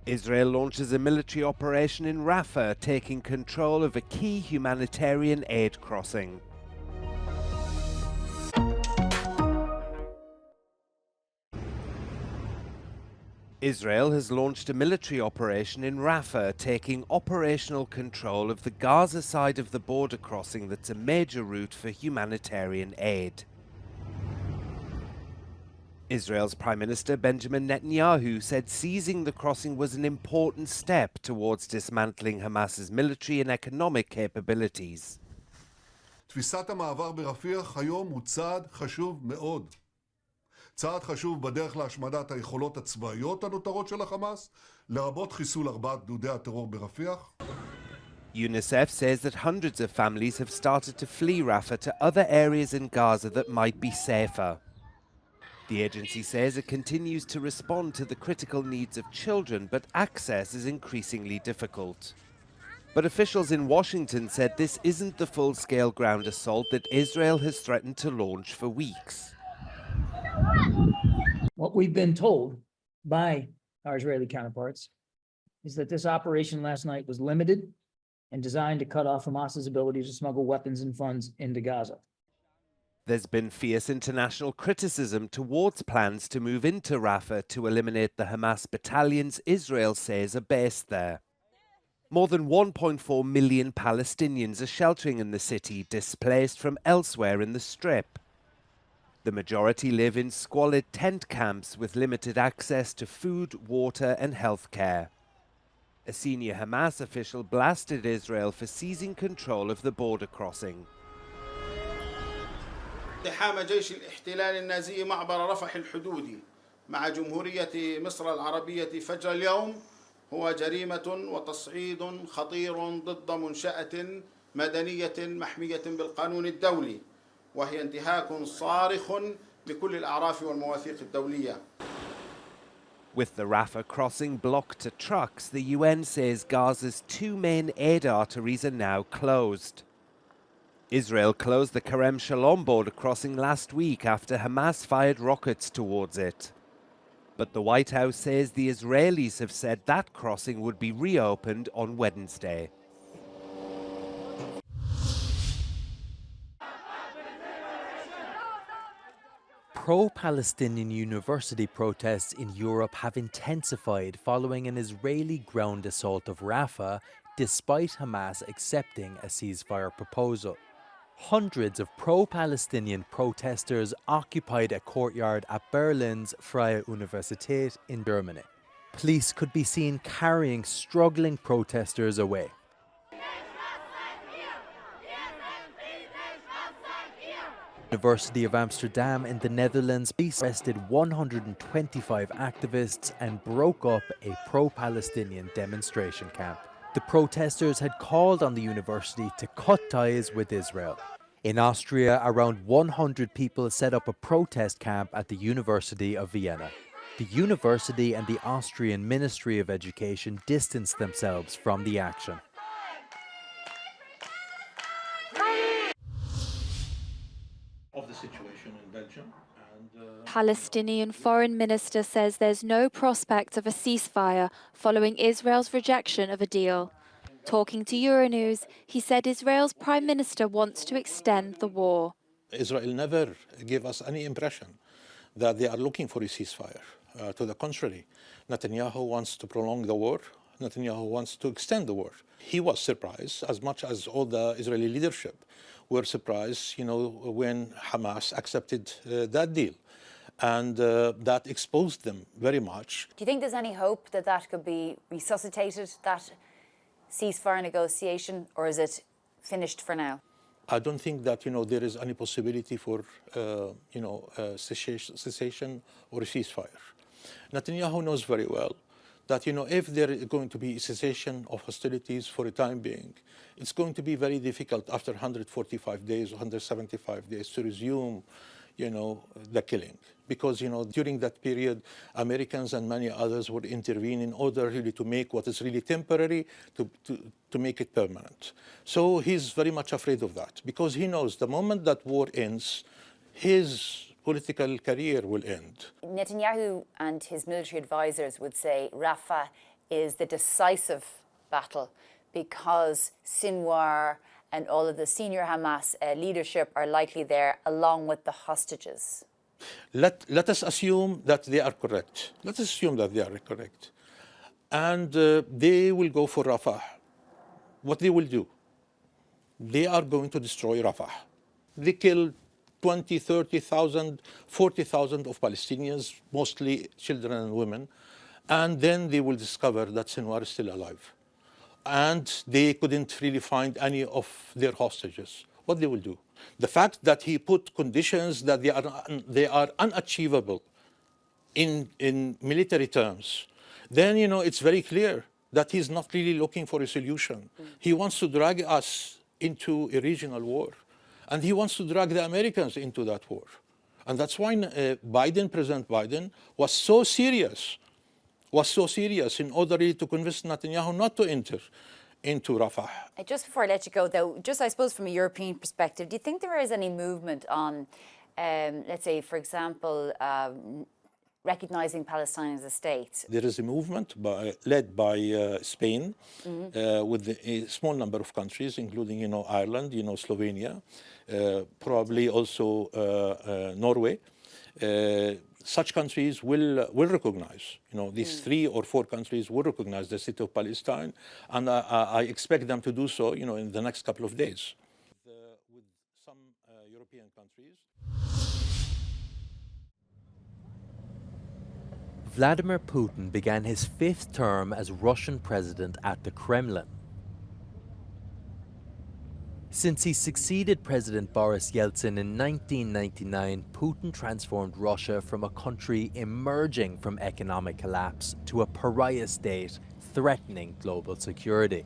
Israel launches a military operation in Rafa, taking control of a key humanitarian aid crossing. Israel has launched a military operation in Rafa, taking operational control of the Gaza side of the border crossing that's a major route for humanitarian aid. Israel's Prime Minister Benjamin Netanyahu said seizing the crossing was an important step towards dismantling Hamas's military and economic capabilities. תפיסת המעבר ברפיח היום הוא צעד חשוב מאוד. צעד חשוב בדרך להשמדת היכולות הצבאיות הנותרות של החמאס, לרבות חיסול 4 גדודי הטרור ברפיח. UNICEF says that hundreds of families have started to flee Rafah to other areas in Gaza that might be safer. The agency says it continues to respond to the critical needs of children, but access is increasingly difficult. But officials in Washington said this isn't the full-scale ground assault that Israel has threatened to launch for weeks. What we've been told by our Israeli counterparts is that this operation last night was limited and designed to cut off Hamas's ability to smuggle weapons and funds into Gaza. There's been fierce international criticism towards plans to move into Rafah to eliminate the Hamas battalions Israel says are based there. More than 1.4 million Palestinians are sheltering in the city, displaced from elsewhere in the Strip. The majority live in squalid tent camps with limited access to food, water and health care. A senior Hamas official blasted Israel for seizing control of the border crossing. اقتحام جيش الاحتلال النازي معبر رفح الحدودي مع جمهورية مصر العربية فجر اليوم هو جريمة وتصعيد خطير ضد منشأة مدنية محمية بالقانون الدولي وهي انتهاك صارخ بكل الأعراف والمواثيق الدولية. With the Rafah crossing blocked to trucks, the UN says Gaza's 2 main aid arteries are now closed. Israel closed the Kerem Shalom border crossing last week after Hamas fired rockets towards it. But the White House says the Israelis have said that crossing would be reopened on Wednesday. Pro-Palestinian university protests in Europe have intensified following an Israeli ground assault of Rafah, despite Hamas accepting a ceasefire proposal. Hundreds of pro-Palestinian protesters occupied a courtyard at Berlin's Freie Universität in Germany. Police could be seen carrying struggling protesters away. University of Amsterdam in the Netherlands arrested 125 activists and broke up a pro-Palestinian demonstration camp. The protesters had called on the university to cut ties with Israel. In Austria, around 100 people set up a protest camp at the University of Vienna. The university and the Austrian Ministry of Education distanced themselves from the action. Of the situation in Belgium. Palestinian Foreign Minister says there's no prospect of a ceasefire following Israel's rejection of a deal. Talking to Euronews, he said Israel's Prime Minister wants to extend the war. Israel never gave us any impression that they are looking for a ceasefire. To the contrary, Netanyahu wants to prolong the war. Netanyahu wants to extend the war. He was surprised, as much as all the Israeli leadership were surprised, when Hamas accepted that deal. And that exposed them very much. Do you think there's any hope that that could be resuscitated, that ceasefire negotiation, or is it finished for now? I don't think that, there is any possibility for, cessation or a ceasefire. Netanyahu knows very well that, if there is going to be a cessation of hostilities for a time being, it's going to be very difficult after 145 days, 175 days to resume, the killing. Because, during that period, Americans and many others would intervene in order really to make what is really temporary, to make it permanent. So he's very much afraid of that, because he knows the moment that war ends, his political career will end. Netanyahu and his military advisors would say Rafah is the decisive battle, because Sinwar and all of the senior Hamas leadership are likely there, along with the hostages. Let us assume that they are correct. Let us assume that they are correct. And they will go for Rafah. What they will do? They are going to destroy Rafah. They killed 20, 30,000, 40,000 of Palestinians, mostly children and women. And then they will discover that Sinwar is still alive. And they couldn't really find any of their hostages. What they will do? The fact that he put conditions that they are unachievable in military terms, then it's very clear that he's not really looking for a solution. He wants to drag us into a regional war, and he wants to drag the Americans into that war. And that's why President Biden was so serious in order to convince Netanyahu not to enter into Rafah. Just before I let you go, though, just I suppose from a European perspective, do you think there is any movement on, let's say, for example, recognizing Palestine as a state? There is a movement led by Spain, with a small number of countries, including Ireland, Slovenia, probably also Norway. Such countries will recognize, these 3 or 4 countries will recognize the state of Palestine, and I expect them to do so, in the next couple of days. With some European countries. Vladimir Putin began his 5th term as Russian president at the Kremlin. Since he succeeded President Boris Yeltsin in 1999, Putin transformed Russia from a country emerging from economic collapse to a pariah state threatening global security.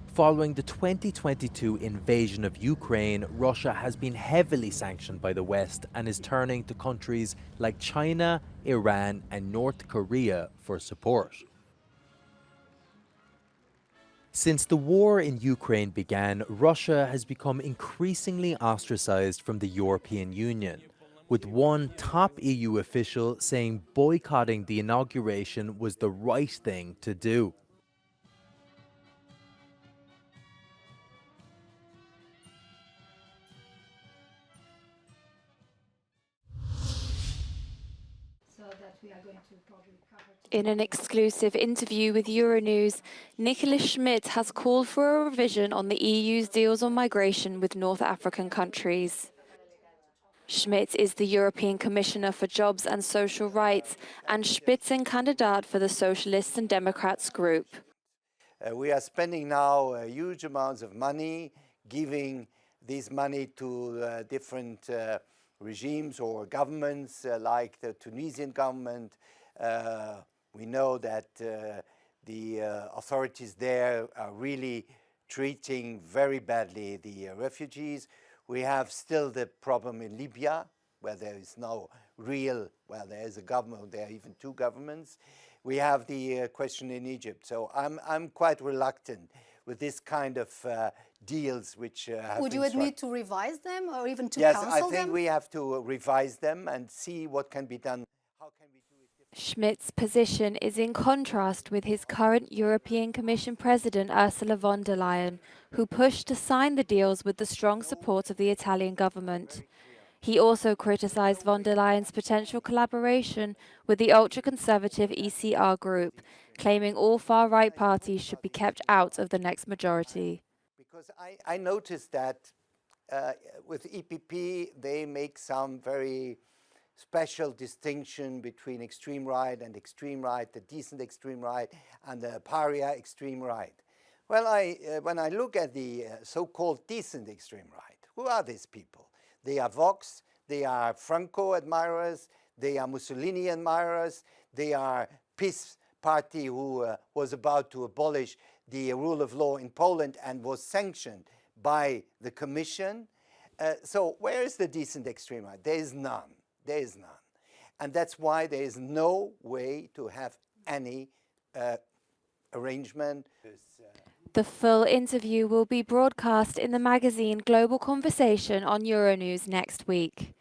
Following the 2022 invasion of Ukraine, Russia has been heavily sanctioned by the West and is turning to countries like China, Iran, and North Korea for support. Since the war in Ukraine began, Russia has become increasingly ostracized from the European Union, with one top EU official saying boycotting the inauguration was the right thing to do. In an exclusive interview with Euronews, Nicholas Schmidt has called for a revision on the EU's deals on migration with North African countries. Schmidt is the European Commissioner for Jobs and Social Rights and Spitzenkandidat for the Socialists and Democrats group. We are spending now huge amounts of money, giving this money to different regimes or governments, like the Tunisian government. We know that the authorities there are really treating very badly the refugees. We have still the problem in Libya, where there is no real, well, there is a government, there are even 2 governments. We have the question in Egypt. So I'm quite reluctant with this kind of deals which have Would you admit to revise them or even to yes, cancel I them? think we have to revise them and see what can be done. How can we do it differently? Schmidt's position is in contrast with his current European Commission President Ursula von der Leyen, who pushed to sign the deals with the strong support of the Italian government. He also criticised von der Leyen's potential collaboration with the ultra-conservative ECR group, claiming all far-right parties should be kept out of the next majority. Because I noticed that with EPP, they make some very special distinction between extreme right and extreme right, the decent extreme right and the pariah extreme right. Well, when I look at the so-called decent extreme right, who are these people? They are Vox, they are Franco admirers, they are Mussolini admirers, they are PiS party who was about to abolish the rule of law in Poland and was sanctioned by the Commission. So where is the decent extreme right? There is none. There is none. And that's why there is no way to have any arrangement. The full interview will be broadcast in the magazine Global Conversation on Euronews next week.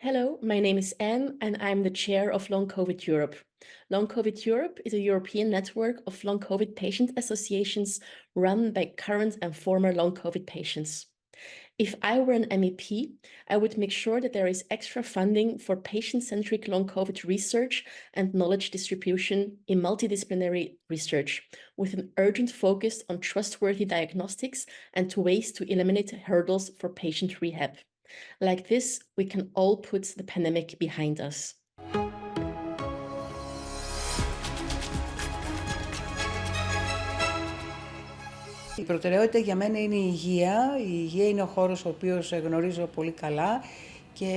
Hello, my name is Anne, and I'm the chair of Long COVID Europe. Long COVID Europe is a European network of long COVID patient associations run by current and former long COVID patients. If I were an MEP, I would make sure that there is extra funding for patient-centric long COVID research and knowledge distribution in multidisciplinary research, with an urgent focus on trustworthy diagnostics and to ways to eliminate hurdles for patient rehab. Like this, we can all put the pandemic behind us. Η προτεραιότητα για μένα είναι η υγεία. Η υγεία είναι ο χώρος ο οποίος γνωρίζω πολύ καλά και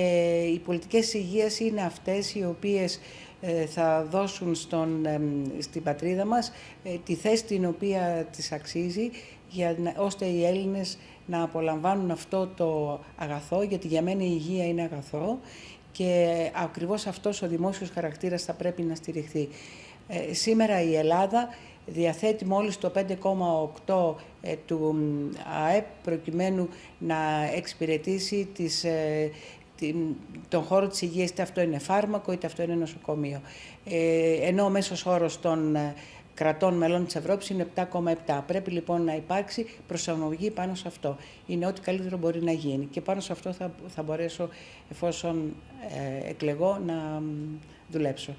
οι πολιτικές υγείας είναι αυτές οι οποίες θα δώσουν στην πατρίδα μας τη θέση την οποία της αξίζει, ώστε οι Έλληνες να απολαμβάνουν αυτό το αγαθό, γιατί για μένα η υγεία είναι αγαθό και ακριβώς αυτός ο δημόσιος χαρακτήρας θα πρέπει να στηριχθεί. Σήμερα η Ελλάδα διαθέτει μόλις το 5,8% του ΑΕΠ προκειμένου να εξυπηρετήσει τον χώρο της υγείας, είτε αυτό είναι φάρμακο, είτε αυτό είναι νοσοκομείο. Ενώ ο μέσος όρος των κρατών μελών της Ευρώπης είναι 7,7. Πρέπει λοιπόν να υπάρξει προσαρμογή πάνω σε αυτό. Είναι ό,τι καλύτερο μπορεί να γίνει. Και πάνω σε αυτό θα μπορέσω, εφόσον εκλεγώ, να δουλέψω.